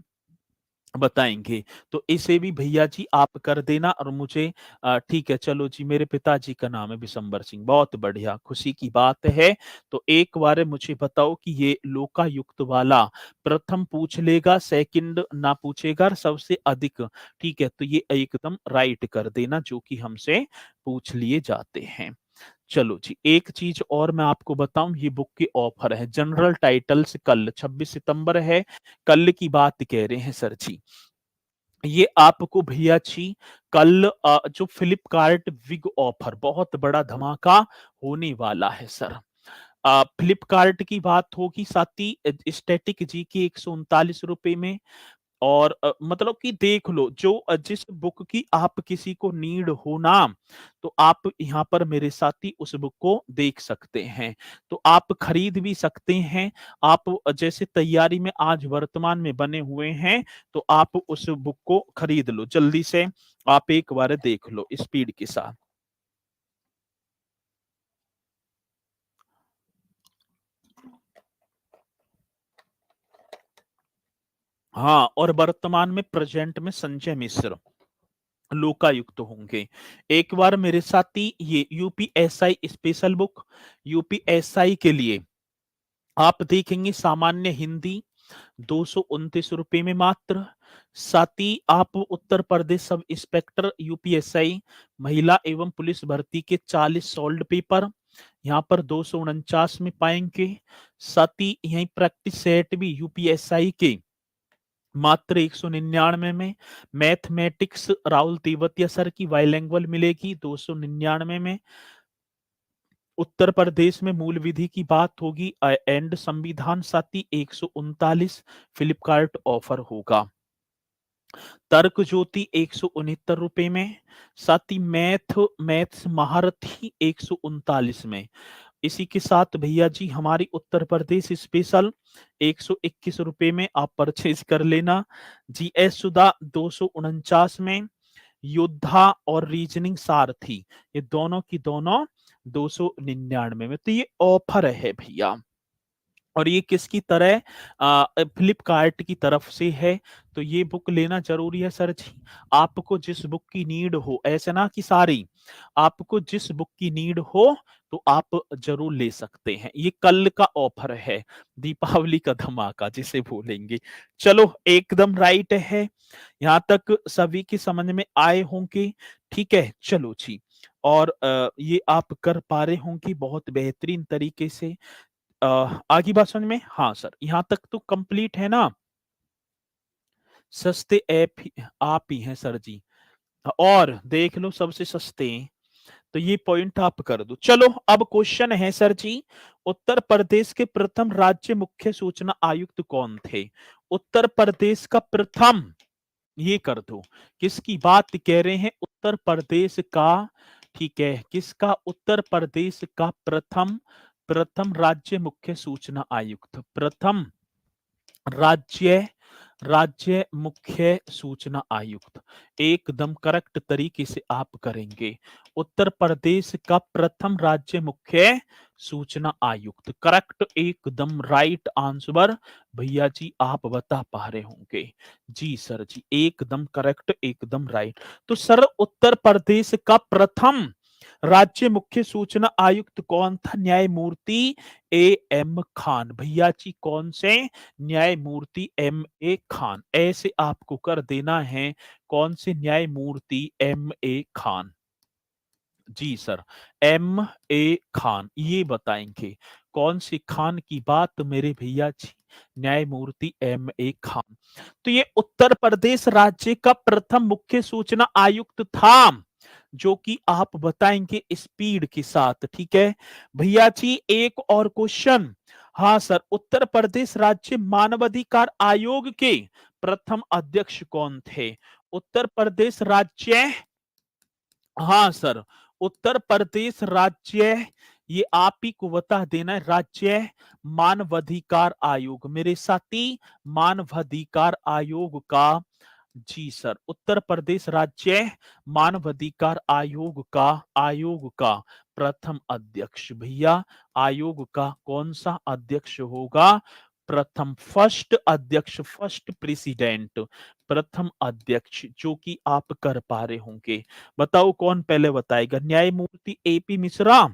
बताएंगे। तो इसे भी भैया जी आप कर देना, और मुझे ठीक है, चलो जी, मेरे पिताजी का नाम है बिशंबर सिंह। बहुत बढ़िया, खुशी की बात है। तो एक बार मुझे बताओ कि ये लोकायुक्त वाला प्रथम पूछ लेगा, सेकंड ना पूछेगा, और सबसे अधिक, ठीक है, तो ये एकदम राइट कर देना जो कि हमसे पूछ लिए जाते हैं। चलो जी, एक चीज और मैं आपको बताऊं, ये बुक के ऑफर है, जनरल टाइटल्स कल 26 सितंबर है, कल की बात कह रहे हैं सर जी। ये आपको भैया जी कल जो फ्लिपकार्ट विग ऑफर, बहुत बड़ा धमाका होने वाला है सर। फ्लिपकार्ट की बात होगी साथी, स्टैटिक जी की 139 रुपए में। और मतलब कि देख लो, जो जिस बुक की आप किसी को नीड हो ना, तो आप यहाँ पर मेरे साथी उस बुक को देख सकते हैं, तो आप खरीद भी सकते हैं। आप जैसे तैयारी में आज वर्तमान में बने हुए हैं, तो आप उस बुक को खरीद लो जल्दी से, आप एक बार देख लो स्पीड के साथ। हाँ, और वर्तमान में प्रेजेंट में संजय मिश्र लोकायुक्त होंगे। एक बार मेरे साथी ये यूपीएसआई स्पेशल बुक, यूपीएसआई के लिए आप देखेंगे सामान्य हिंदी 229 रुपए में मात्र। साथ ही आप Uttar Pradesh sub inspector UPSI महिला एवं पुलिस भर्ती के 40 सॉल्व पेपर यहाँ पर 249 में पाएंगे। साथ ही यही प्रैक्टिस सेट भी यूपीएसआई के मात्र 199 में। मैथमेटिक्स राहुल तेवतिया सर की बाइलिंगुअल मिलेगी 299 में। उत्तर प्रदेश में मूल विधि की बात होगी एंड संविधान साथी 139 फ्लिपकार्ट ऑफर होगा। तर्क ज्योति 169 रुपए में। साथ ही मैथ्स महारथी 139 में। इसी के साथ भैया जी हमारी उत्तर प्रदेश स्पेशल 121 रुपए में आप परचेज कर लेना। जीएस सुधा 249 में, योद्धा और रीजनिंग सारथी ये दोनों की दोनों 299 में। तो ये ऑफर है भैया, और ये किसकी तरह फ्लिपकार्ट की तरफ से है। तो ये बुक लेना जरूरी है सर जी। आपको जिस बुक की नीड हो, ऐसे ना कि सारी, आपको जिस बुक की नीड हो तो आप जरूर ले सकते हैं। ये कल का ऑफर है, दीपावली का धमाका जिसे बोलेंगे। चलो एकदम राइट है, यहाँ तक सभी की समझ में आए होंगे। ठीक है चलो जी, और ये आप कर पा रहे होंगे बहुत बेहतरीन तरीके से। आगे बात समझ में, हाँ सर यहाँ तक तो कंप्लीट है ना। सस्ते ऐप आप ही हैं सर जी, और देख लो सबसे सस्ते, तो ये पॉइंट आप कर दो। चलो अब क्वेश्चन है सर जी, उत्तर प्रदेश के प्रथम राज्य मुख्य सूचना आयुक्त कौन थे? उत्तर प्रदेश का प्रथम, ये कर दो, किसकी बात कह रहे हैं? उत्तर प्रदेश का, ठीक है, किसका? उत्तर प्रदेश का प्रथम, प्रथम राज्य मुख्य सूचना आयुक्त, प्रथम राज्य, राज्य मुख्य सूचना आयुक्त। एकदम करेक्ट तरीके से आप करेंगे। उत्तर प्रदेश का प्रथम राज्य मुख्य सूचना आयुक्त, करेक्ट, एकदम राइट आंसर भैया जी आप बता पा रहे होंगे। जी सर जी एकदम करेक्ट, एकदम राइट। तो सर उत्तर प्रदेश का प्रथम राज्य मुख्य सूचना आयुक्त कौन था? न्यायमूर्ति ए एम खान। भैया जी कौन से? न्यायमूर्ति एम ए खान। ऐसे आपको कर देना है, कौन से? न्यायमूर्ति एम ए खान। जी सर, एम ए खान, ये बताएंगे कौन से खान की बात मेरे भैया जी? न्यायमूर्ति एम ए खान। तो ये उत्तर प्रदेश राज्य का प्रथम मुख्य सूचना आयुक्त था, जो कि आप बताएंगे स्पीड के साथ। ठीक है भैया जी, एक और क्वेश्चन। हाँ सर, उत्तर प्रदेश राज्य मानवाधिकार आयोग के प्रथम अध्यक्ष कौन थे? उत्तर प्रदेश राज्य, हाँ सर, उत्तर प्रदेश राज्य, ये आप ही को बता देना है, राज्य मानवाधिकार आयोग मेरे साथी, मानवाधिकार आयोग का, जी सर, उत्तर प्रदेश राज्य मानवाधिकार आयोग का प्रथम अध्यक्ष भैया, आयोग का कौन सा अध्यक्ष होगा? प्रथम, फर्स्ट अध्यक्ष, फर्स्ट प्रेसिडेंट, प्रथम अध्यक्ष, जो कि आप कर पा रहे होंगे। बताओ कौन पहले बताएगा? न्यायमूर्ति एपी मिश्रा।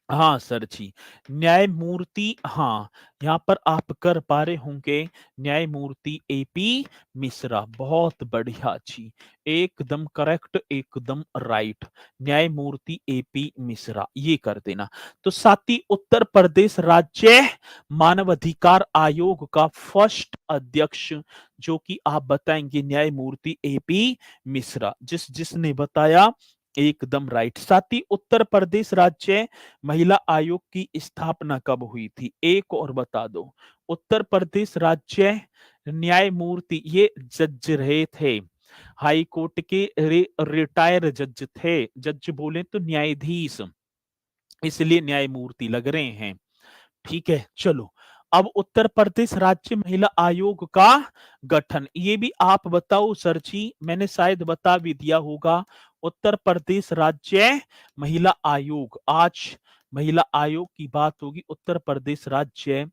हाँ सर जी, न्यायमूर्ति, हाँ यहाँ पर आप कर पा रहे होंगे, न्यायमूर्ति एपी मिश्रा। बहुत बढ़िया जी, एकदम करेक्ट, एकदम राइट, न्यायमूर्ति एपी मिश्रा, ये कर देना। तो साथ ही उत्तर प्रदेश राज्य मानवाधिकार आयोग का फर्स्ट अध्यक्ष, जो कि आप बताएंगे, न्यायमूर्ति एपी मिश्रा। जिसने बताया एकदम राइट। साथ ही उत्तर प्रदेश राज्य महिला आयोग की स्थापना कब हुई थी? एक और बता दो। उत्तर प्रदेश राज्य न्यायमूर्ति, ये जज रहे थे, हाई कोर्ट के रिटायर जज थे, जज बोले तो न्यायाधीश, इसलिए न्यायमूर्ति लग रहे हैं। ठीक है चलो, अब उत्तर प्रदेश राज्य महिला आयोग का गठन, ये भी आप बताओ सर जी, मैंने शायद बता भी दिया होगा। उत्तर प्रदेश राज्य महिला आयोग, आज महिला आयोग की बात होगी। उत्तर प्रदेश राज्य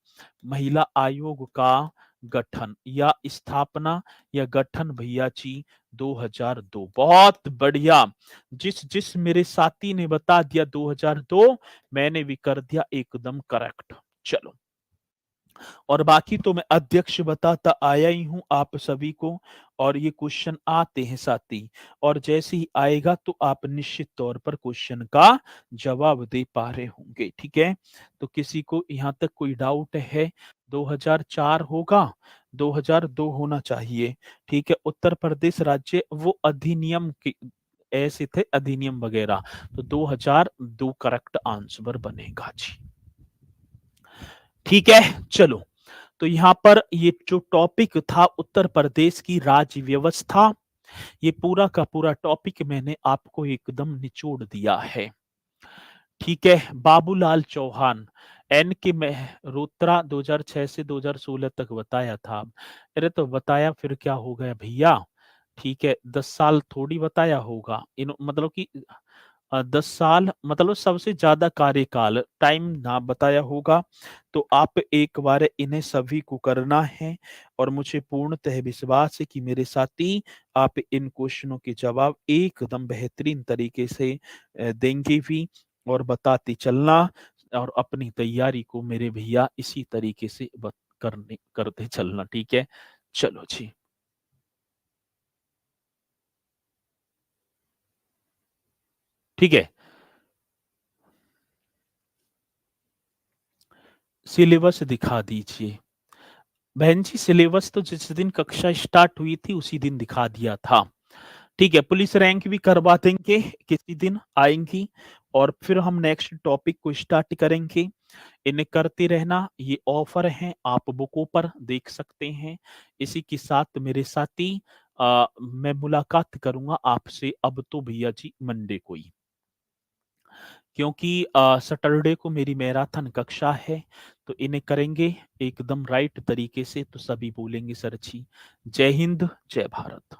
महिला आयोग का गठन या स्थापना या गठन भैया जी 2002। बहुत बढ़िया, जिस जिस मेरे साथी ने बता दिया 2002, मैंने भी कर दिया एकदम करेक्ट। चलो, और बाकी तो मैं अध्यक्ष बताता आया ही हूं आप सभी को, और ये क्वेश्चन आते हैं साथी, और जैसे ही आएगा तो आप निश्चित तौर पर क्वेश्चन का जवाब दे पा रहे होंगे। ठीक है, तो किसी को यहां तक कोई डाउट है? 2004 होगा, 2002 होना चाहिए। ठीक है, उत्तर प्रदेश राज्य वो अधिनियम के ऐसे थे, अधिनियम वगैरह, तो 2002 करेक्ट आंसर बनेगा जी। ठीक है चलो, तो यहाँ पर ये जो टॉपिक था उत्तर प्रदेश की राज्य व्यवस्था, ये पूरा का पूरा टॉपिक मैंने आपको एकदम निचोड़ दिया है। ठीक है, बाबूलाल चौहान, एन के मेहरोत्रा 2006 से 2016 तक बताया था। अरे तो बताया फिर क्या हो गया भैया? ठीक है, 10 साल थोड़ी बताया होगा। इन मतलब कि 10 साल मतलब सबसे ज़्यादा कार्यकाल टाइम ना बताया होगा। तो आप एक बार इन्हें सभी को करना है और मुझे पूर्णतः विश्वास है कि मेरे साथी आप इन क्वेश्चनों के जवाब एकदम बेहतरीन तरीके से देंगे भी और बताते चलना और अपनी तैयारी को मेरे भैया इसी तरीके से करते चलना, ठीक है? चलो जी। ठीक है, सिलेबस दिखा दीजिए। बहन जी सिलेबस तो जिस दिन कक्षा स्टार्ट हुई थी उसी दिन दिखा दिया था। ठीक है, पुलिस रैंक भी करवा देंगे, किसी दिन आएंगी और फिर हम नेक्स्ट टॉपिक को स्टार्ट करेंगे। इन्हें करते रहना, ये ऑफर है, आप बुकों पर देख सकते हैं। इसी के साथ मेरे साथी मैं मुलाकात करूंगा आपसे अब तो भैया जी मंडे को ही, क्योंकि सैटरडे को मेरी मैराथन कक्षा है। तो इन्हें करेंगे एकदम राइट तरीके से तो सभी बोलेंगे सर जी। जय हिंद, जय भारत।